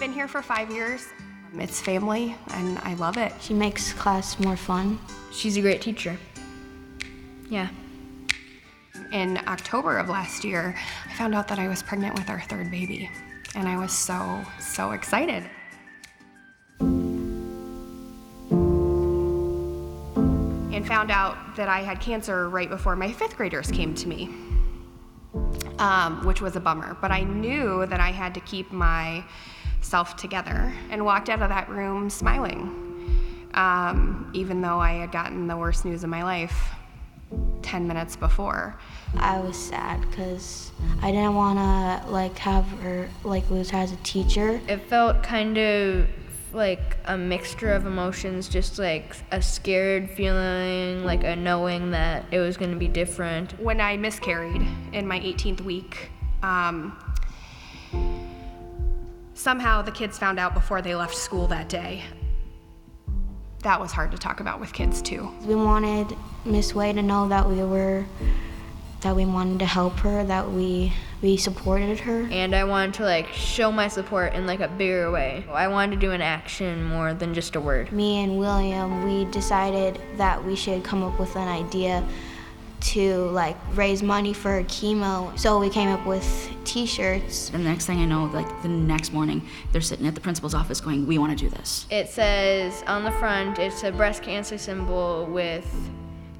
Been here for 5 years. It's family, and I love it. She makes class more fun. She's a great teacher. Yeah. In October of last year, I found out that I was pregnant with our third baby, and I was so excited. And found out that I had cancer right before my 5th graders came to me, which was a bummer. But I knew that I had to keep myself together and walked out of that room smiling, even though I had gotten the worst news of my life 10 minutes before. I was sad because I didn't want to have her lose her as a teacher. It felt kind of like a mixture of emotions, just like a scared feeling, like a knowing that it was going to be different. When I miscarried in my 18th week, somehow the kids found out before they left school that day. That was hard to talk about with kids too. We wanted Miss Way to know that we wanted to help her, that we supported her. And I wanted to show my support in a bigger way. I wanted to do an action more than just a word. Me and William, we decided that we should come up with an idea to raise money for her chemo. So we came up with t-shirts. And the next thing I know, the next morning, they're sitting at the principal's office going, we want to do this. It says on the front, it's a breast cancer symbol with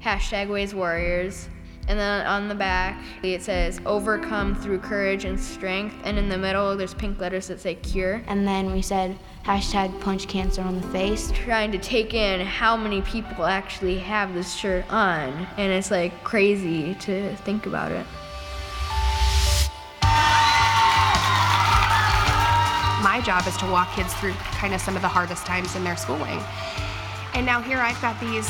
#WaysWarriors. And then on the back, it says, overcome through courage and strength. And in the middle, there's pink letters that say cure. And then we said, #punch cancer on the face. Trying to take in how many people actually have this shirt on. And it's crazy to think about it. My job is to walk kids through kind of some of the hardest times in their schooling. And now here I've got these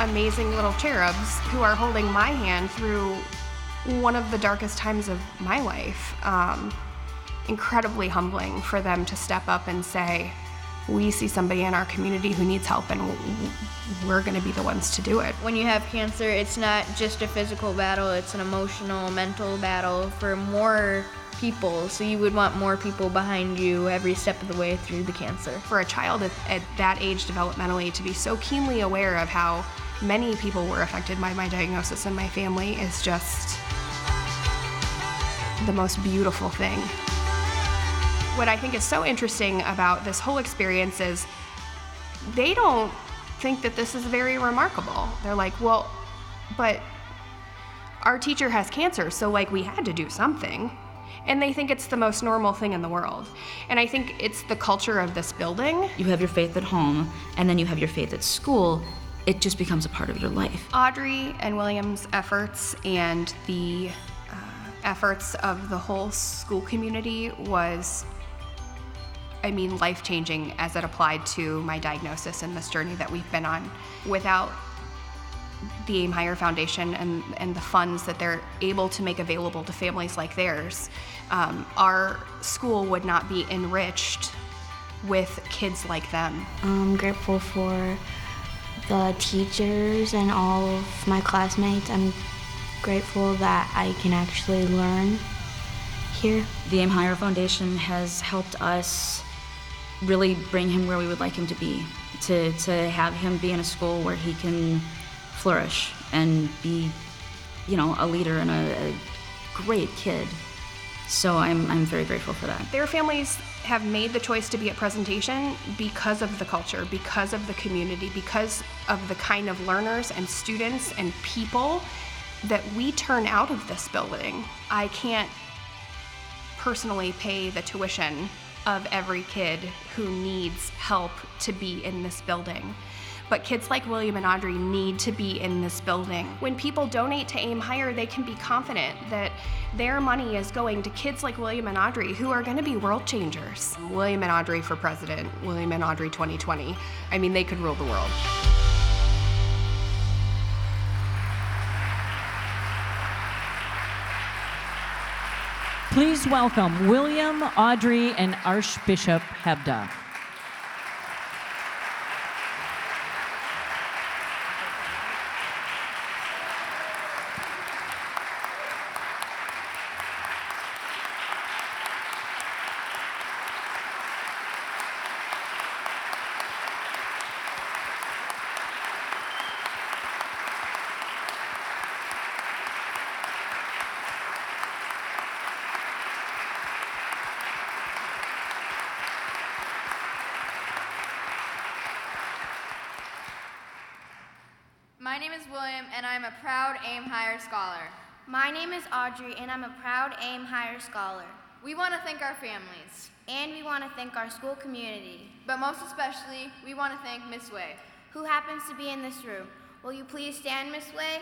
amazing little cherubs who are holding my hand through one of the darkest times of my life. Incredibly humbling for them to step up and say, we see somebody in our community who needs help and we're gonna be the ones to do it. When you have cancer, it's not just a physical battle, it's an emotional, mental battle for more people. So you would want more people behind you every step of the way through the cancer. For a child at that age developmentally to be so keenly aware of how many people were affected by my diagnosis in my family is just the most beautiful thing. What I think is so interesting about this whole experience is they don't think that this is very remarkable. They're like, well, but our teacher has cancer, so we had to do something. And they think it's the most normal thing in the world. And I think it's the culture of this building. You have your faith at home, and then you have your faith at school. It just becomes a part of your life. Audrey and William's efforts and the efforts of the whole school community was, life-changing as it applied to my diagnosis and this journey that we've been on. Without the Aim Higher Foundation and the funds that they're able to make available to families like theirs, our school would not be enriched with kids like them. I'm grateful for the teachers and all of my classmates. I'm grateful that I can actually learn here. The Aim Higher Foundation has helped us really bring him where we would like him to be, to have him be in a school where he can flourish and be, a leader and a great kid. So I'm very grateful for that. Their families have made the choice to be at presentation because of the culture, because of the community, because of the kind of learners and students and people that we turn out of this building. I can't personally pay the tuition of every kid who needs help to be in this building. But kids like William and Audrey need to be in this building. When people donate to Aim Higher, they can be confident that their money is going to kids like William and Audrey who are going to be world changers. William and Audrey for president, William and Audrey 2020. They could rule the world. Please welcome William, Audrey, and Archbishop Hebda. My name is William, and I'm a proud AIM Higher Scholar. My name is Audrey, and I'm a proud AIM Higher Scholar. We want to thank our families. And we want to thank our school community. But most especially, we want to thank Miss Way, who happens to be in this room. Will you please stand, Miss Way?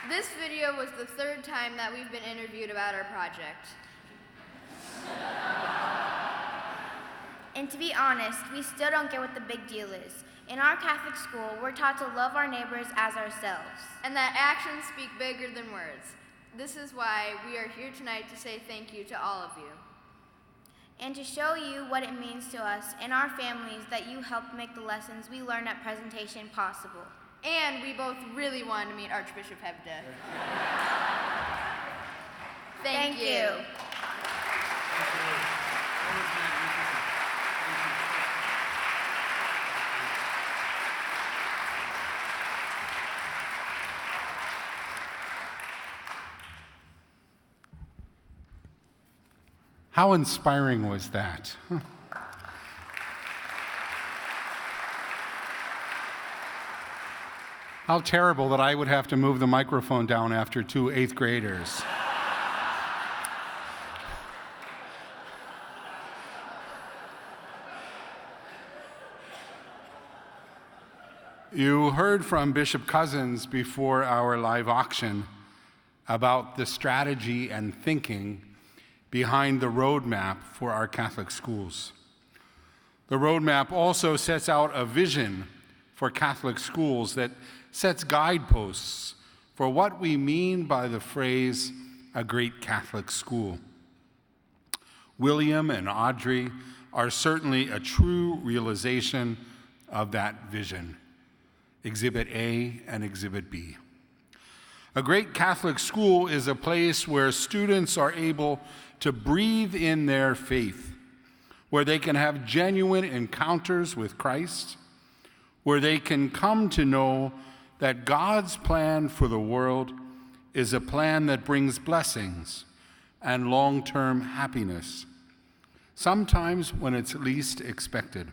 This video was the third time that we've been interviewed about our project. And to be honest, we still don't get what the big deal is. In our Catholic school, we're taught to love our neighbors as ourselves. And that actions speak bigger than words. This is why we are here tonight to say thank you to all of you. And to show you what it means to us and our families that you helped make the lessons we learned at presentation possible. And we both really wanted to meet Archbishop Hebda. Thank you. How inspiring was that? How terrible that I would have to move the microphone down after 2 8th graders. You heard from Bishop Cousins before our live auction about the strategy and thinking behind the roadmap for our Catholic schools. The roadmap also sets out a vision for Catholic schools that sets guideposts for what we mean by the phrase, a great Catholic school. William and Audrey are certainly a true realization of that vision. Exhibit A and Exhibit B. A great Catholic school is a place where students are able to breathe in their faith, where they can have genuine encounters with Christ, where they can come to know that God's plan for the world is a plan that brings blessings and long-term happiness, sometimes when it's least expected.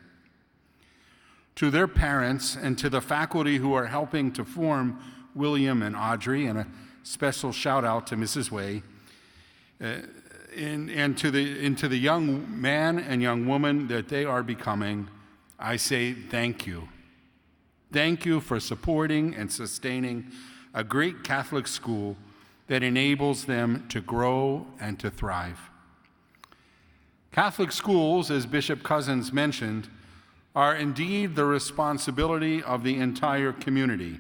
To their parents and to the faculty who are helping to form William and Audrey, and a special shout out to Mrs. Way, and to the young man and young woman that they are becoming, I say thank you. Thank you for supporting and sustaining a great Catholic school that enables them to grow and to thrive. Catholic schools, as Bishop Cousins mentioned, are indeed the responsibility of the entire community.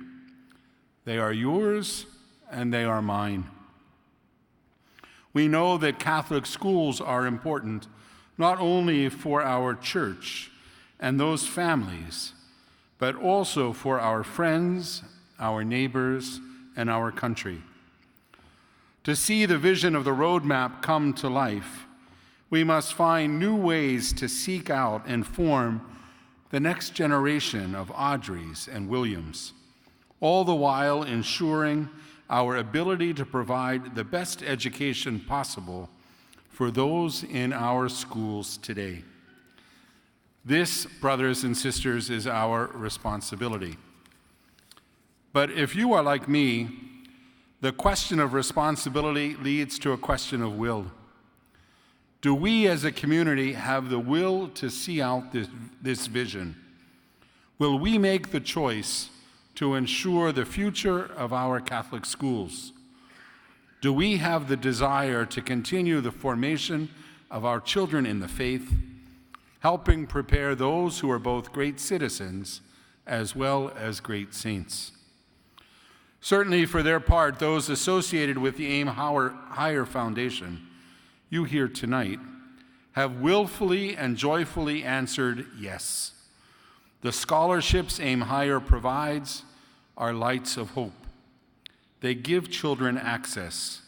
They are yours and they are mine. We know that Catholic schools are important not only for our church and those families, but also for our friends, our neighbors, and our country. To see the vision of the roadmap come to life, we must find new ways to seek out and form the next generation of Audreys and Williams, all the while ensuring our ability to provide the best education possible for those in our schools today. This, brothers and sisters, is our responsibility. But if you are like me, the question of responsibility leads to a question of will. Do we as a community have the will to see out this vision? Will we make the choice to ensure the future of our Catholic schools? Do we have the desire to continue the formation of our children in the faith, helping prepare those who are both great citizens as well as great saints? Certainly for their part, those associated with the AIM Higher Foundation, you here tonight, have willfully and joyfully answered yes. The scholarships AIM Higher provides are lights of hope. They give children access.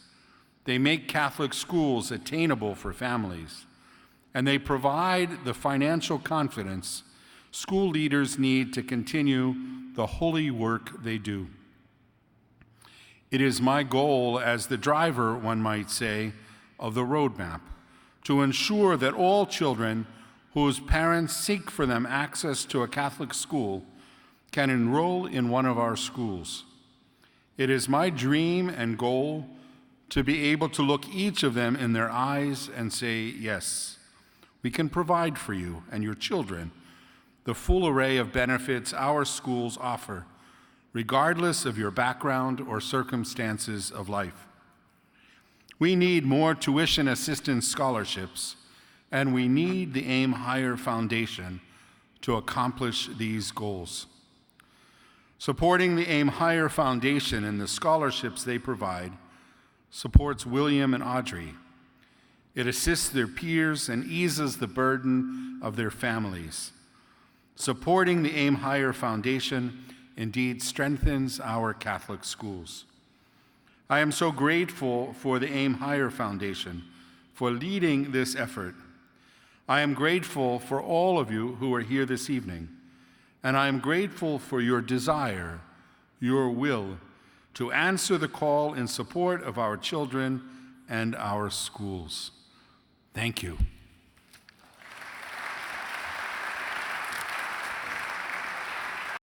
They make Catholic schools attainable for families. And they provide the financial confidence school leaders need to continue the holy work they do. It is my goal as the driver, one might say, of the roadmap, to ensure that all children whose parents seek for them access to a Catholic school can enroll in one of our schools. It is my dream and goal to be able to look each of them in their eyes and say, yes, we can provide for you and your children the full array of benefits our schools offer, regardless of your background or circumstances of life. We need more tuition assistance scholarships, and we need the Aim Higher Foundation to accomplish these goals. Supporting the Aim Higher Foundation and the scholarships they provide supports William and Audrey. It assists their peers and eases the burden of their families. Supporting the Aim Higher Foundation indeed strengthens our Catholic schools. I am so grateful for the Aim Higher Foundation for leading this effort. I am grateful for all of you who are here this evening, and I am grateful for your desire, your will, to answer the call in support of our children and our schools. Thank you.